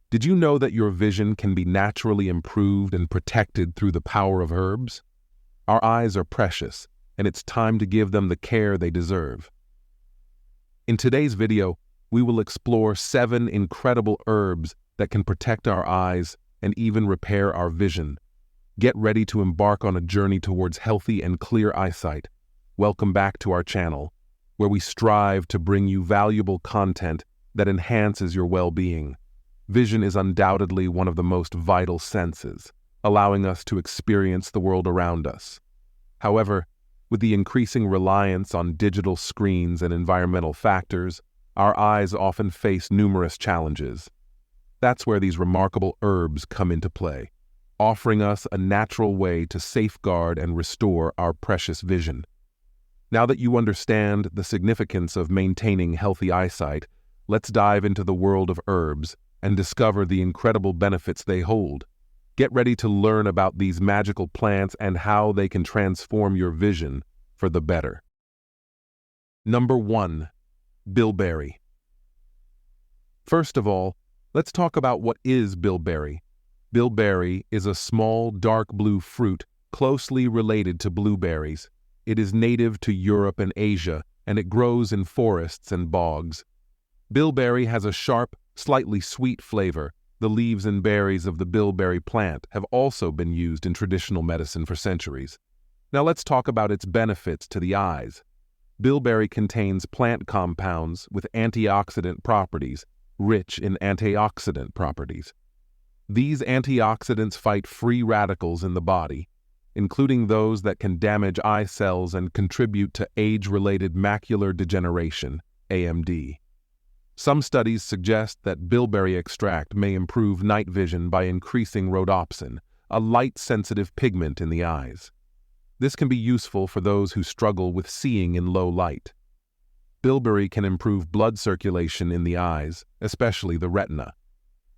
Did you know that your vision can be naturally improved and protected through the power of herbs? Our eyes are precious, and it's time to give them the care they deserve. In today's video, we will explore 7 incredible herbs that can protect our eyes and even repair our vision. Get ready to embark on a journey towards healthy and clear eyesight. Welcome back to our channel, where we strive to bring you valuable content that enhances your well-being. Vision is undoubtedly one of the most vital senses, allowing us to experience the world around us. However, with the increasing reliance on digital screens and environmental factors, our eyes often face numerous challenges. That's where these remarkable herbs come into play, offering us a natural way to safeguard and restore our precious vision. Now that you understand the significance of maintaining healthy eyesight, let's dive into the world of herbs and discover the incredible benefits they hold. Get ready to learn about these magical plants and how they can transform your vision for the better. Number 1. Bilberry. First of all, let's talk about what is bilberry. Bilberry is a small, dark blue fruit closely related to blueberries. It is native to Europe and Asia, and it grows in forests and bogs. Bilberry has a sharp, slightly sweet flavor. The leaves and berries of the bilberry plant have also been used in traditional medicine for centuries. Now let's talk about its benefits to the eyes. Bilberry contains plant compounds with antioxidant properties, rich in antioxidant properties. These antioxidants fight free radicals in the body, including those that can damage eye cells and contribute to age-related macular degeneration, AMD. Some studies suggest that bilberry extract may improve night vision by increasing rhodopsin, a light-sensitive pigment in the eyes. This can be useful for those who struggle with seeing in low light. Bilberry can improve blood circulation in the eyes, especially the retina.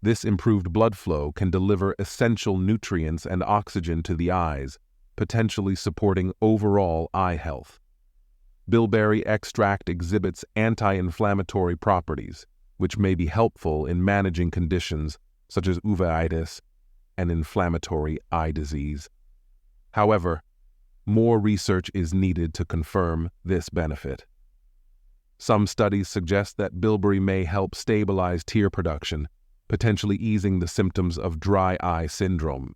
This improved blood flow can deliver essential nutrients and oxygen to the eyes, potentially supporting overall eye health. Bilberry extract exhibits anti-inflammatory properties, which may be helpful in managing conditions such as uveitis and inflammatory eye disease. However, more research is needed to confirm this benefit. Some studies suggest that bilberry may help stabilize tear production, potentially easing the symptoms of dry eye syndrome.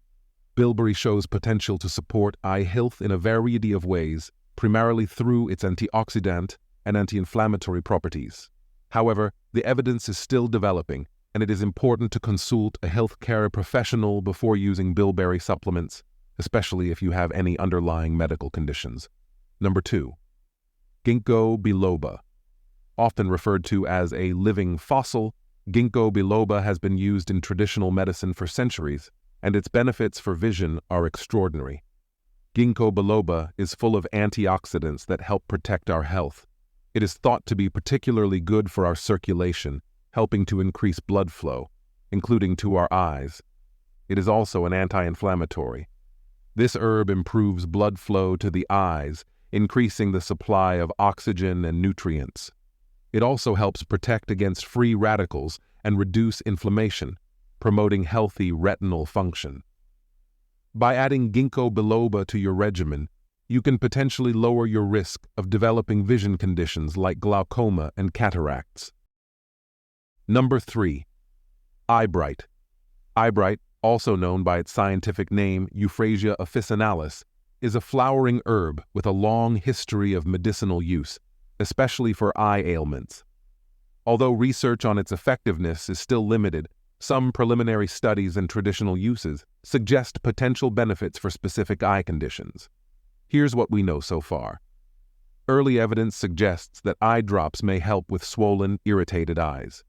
Bilberry shows potential to support eye health in a variety of ways, primarily through its antioxidant and anti-inflammatory properties. However, the evidence is still developing, and it is important to consult a healthcare professional before using bilberry supplements, especially if you have any underlying medical conditions. Number 2. GINKGO biloba. Often referred to as a living fossil, GINKGO biloba has been used in traditional medicine for centuries, and its benefits for vision are extraordinary. GINKGO biloba is full of antioxidants that help protect our health. It is thought to be particularly good for our circulation, helping to increase blood flow, including to our eyes. It is also an anti-inflammatory. This herb improves blood flow to the eyes, increasing the supply of oxygen and nutrients. It also helps protect against free radicals and reduce inflammation, promoting healthy retinal function. By adding GINKGO biloba to your regimen, you can potentially lower your risk of developing vision conditions like glaucoma and cataracts. Number 3. EYEBRIGHT. EYEBRIGHT, also known by its scientific name Euphrasia officinalis, is a flowering herb with a long history of medicinal use, especially for eye ailments. Although research on its effectiveness is still limited, some preliminary studies and traditional uses suggest potential benefits for specific eye conditions. Here's what we know so far. Early evidence suggests that eye drops may help with swollen, irritated eyes.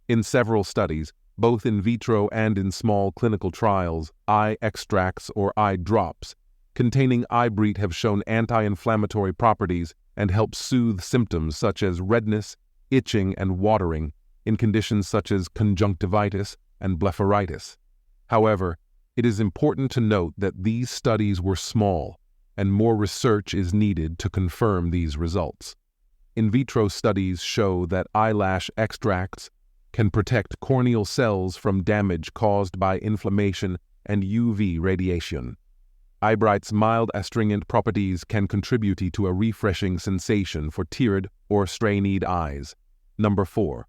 In several studies, both in vitro and in small clinical trials, eye extracts or eye drops containing EYEBRIGHT have shown anti-inflammatory properties and help soothe symptoms such as redness, itching, and watering in conditions such as conjunctivitis and blepharitis. However, it is important to note that these studies were small, and more research is needed to confirm these results. In vitro studies show that eyelash extracts can protect corneal cells from damage caused by inflammation and UV radiation. EYEBRIGHT's mild astringent properties can contribute to a refreshing sensation for tired or strained eyes. Number 4.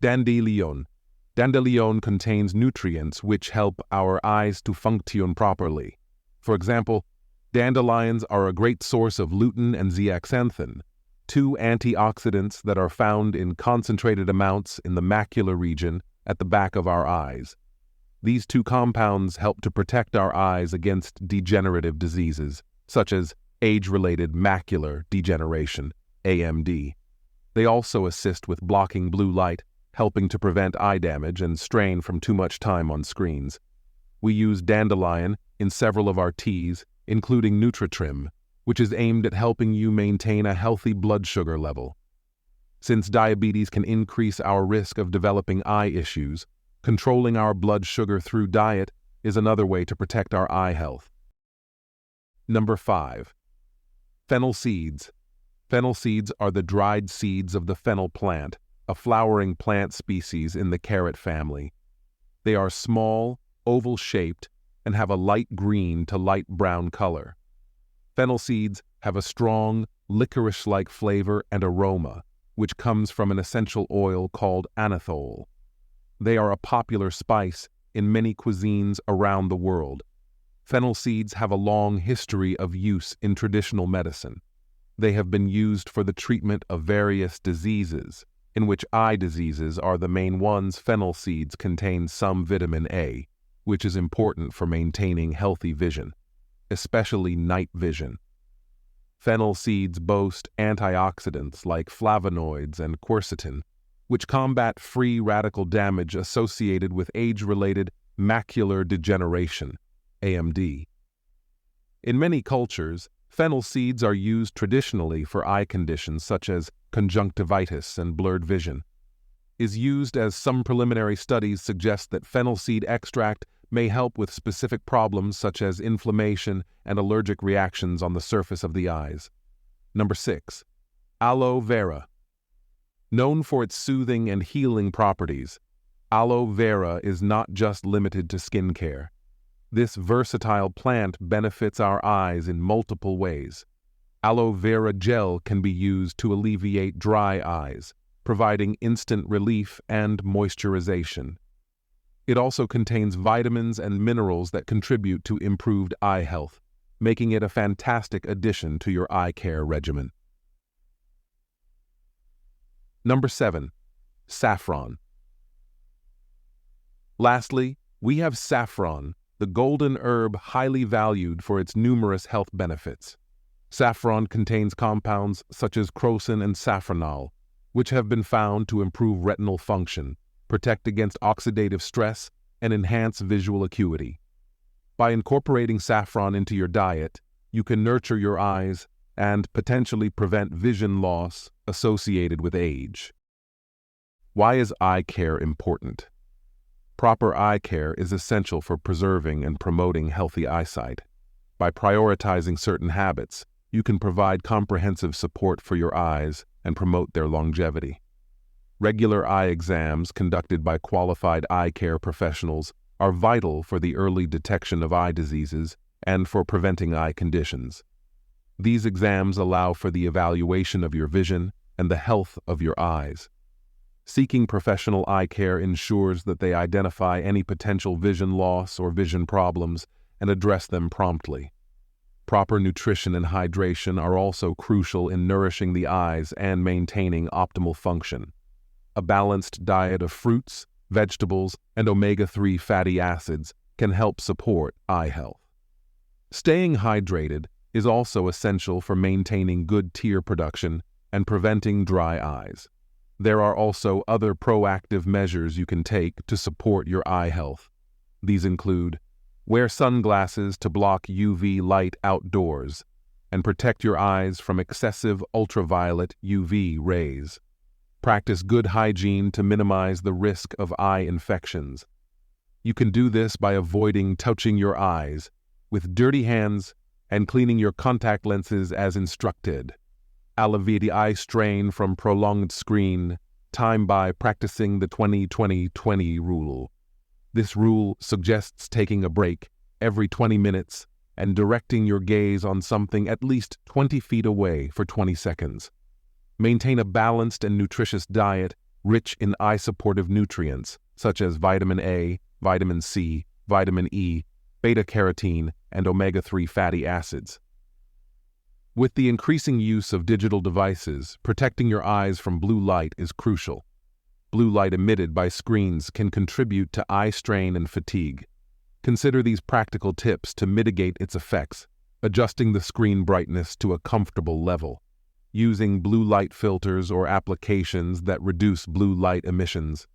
Dandelion. Dandelion contains nutrients which help our eyes to function properly. For example, dandelions are a great source of lutein and zeaxanthin, two antioxidants that are found in concentrated amounts in the macular region at the back of our eyes. These two compounds help to protect our eyes against degenerative diseases, such as age-related macular degeneration, AMD. They also assist with blocking blue light, helping to prevent eye damage and strain from too much time on screens. We use dandelion in several of our teas, including Nutritrim, which is aimed at helping you maintain a healthy blood sugar level. Since diabetes can increase our risk of developing eye issues, controlling our blood sugar through diet is another way to protect our eye health. Number 5. Fennel seeds. Fennel seeds are the dried seeds of the fennel plant, a flowering plant species in the carrot family. They are small, oval-shaped, and have a light green to light brown color. Fennel seeds have a strong, licorice-like flavor and aroma, which comes from an essential oil called anethole. They are a popular spice in many cuisines around the world. Fennel seeds have a long history of use in traditional medicine. They have been used for the treatment of various diseases, in which eye diseases are the main ones. Fennel seeds contain some vitamin A, which is important for maintaining healthy vision, especially night vision. Fennel seeds boast antioxidants like flavonoids and quercetin, which combat free radical damage associated with age-related macular degeneration, AMD. In many cultures, fennel seeds are used traditionally for eye conditions such as conjunctivitis and blurred vision. Is used as some preliminary studies suggest that fennel seed extract may help with specific problems such as inflammation and allergic reactions on the surface of the eyes. Number 6. Aloe vera. Known for its soothing and healing properties, aloe vera is not just limited to skincare. This versatile plant benefits our eyes in multiple ways. Aloe vera gel can be used to alleviate dry eyes, providing instant relief and moisturization. It also contains vitamins and minerals that contribute to improved eye health, making it a fantastic addition to your eye care regimen. Number 7. Saffron. Lastly, we have saffron, the golden herb highly valued for its numerous health benefits. Saffron contains compounds such as crocin and saffronol, which have been found to improve retinal function, protect against oxidative stress, and enhance visual acuity. By incorporating saffron into your diet, you can nurture your eyes and potentially prevent vision loss associated with age. Why is eye care important? Proper eye care is essential for preserving and promoting healthy eyesight. By prioritizing certain habits, you can provide comprehensive support for your eyes and promote their longevity. Regular eye exams conducted by qualified eye care professionals are vital for the early detection of eye diseases and for preventing eye conditions. These exams allow for the evaluation of your vision and the health of your eyes. Seeking professional eye care ensures that they identify any potential vision loss or vision problems and address them promptly. Proper nutrition and hydration are also crucial in nourishing the eyes and maintaining optimal function. A balanced diet of fruits, vegetables, and omega-3 fatty acids can help support eye health. Staying hydrated is also essential for maintaining good tear production and preventing dry eyes. There are also other proactive measures you can take to support your eye health. These include: wear sunglasses to block UV light outdoors and protect your eyes from excessive ultraviolet UV rays. Practice good hygiene to minimize the risk of eye infections. You can do this by avoiding touching your eyes with dirty hands and cleaning your contact lenses as instructed. Alleviate eye strain from prolonged screen time by practicing the 20-20-20 rule. This rule suggests taking a break every 20 minutes and directing your gaze on something at least 20 feet away for 20 seconds. Maintain a balanced and nutritious diet rich in eye-supportive nutrients such as vitamin A, vitamin C, vitamin E, beta-carotene, and omega-3 fatty acids. With the increasing use of digital devices, protecting your eyes from blue light is crucial. Blue light emitted by screens can contribute to eye strain and fatigue. Consider these practical tips to mitigate its effects, adjusting the screen brightness to a comfortable level, using blue light filters or applications that reduce blue light emissions,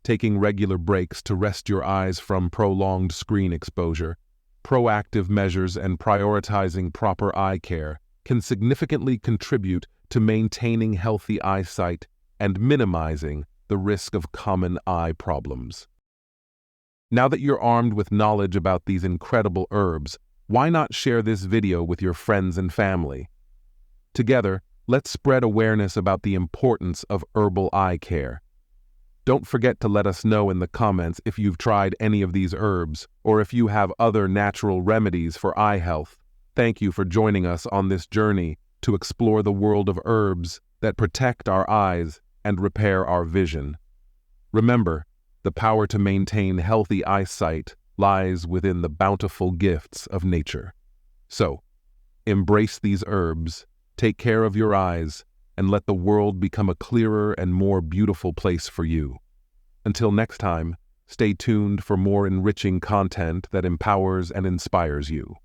taking regular breaks to rest your eyes from prolonged screen exposure. Proactive measures and prioritizing proper eye care can significantly contribute to maintaining healthy eyesight and minimizing the risk of common eye problems. Now that you're armed with knowledge about these incredible herbs, why not share this video with your friends and family? Together, let's spread awareness about the importance of herbal eye care. Don't forget to let us know in the comments if you've tried any of these herbs or if you have other natural remedies for eye health. Thank you for joining us on this journey to explore the world of herbs that protect our eyes and repair our vision. Remember, the power to maintain healthy eyesight lies within the bountiful gifts of nature. So, embrace these herbs, take care of your eyes, and let the world become a clearer and more beautiful place for you. Until next time, stay tuned for more enriching content that empowers and inspires you.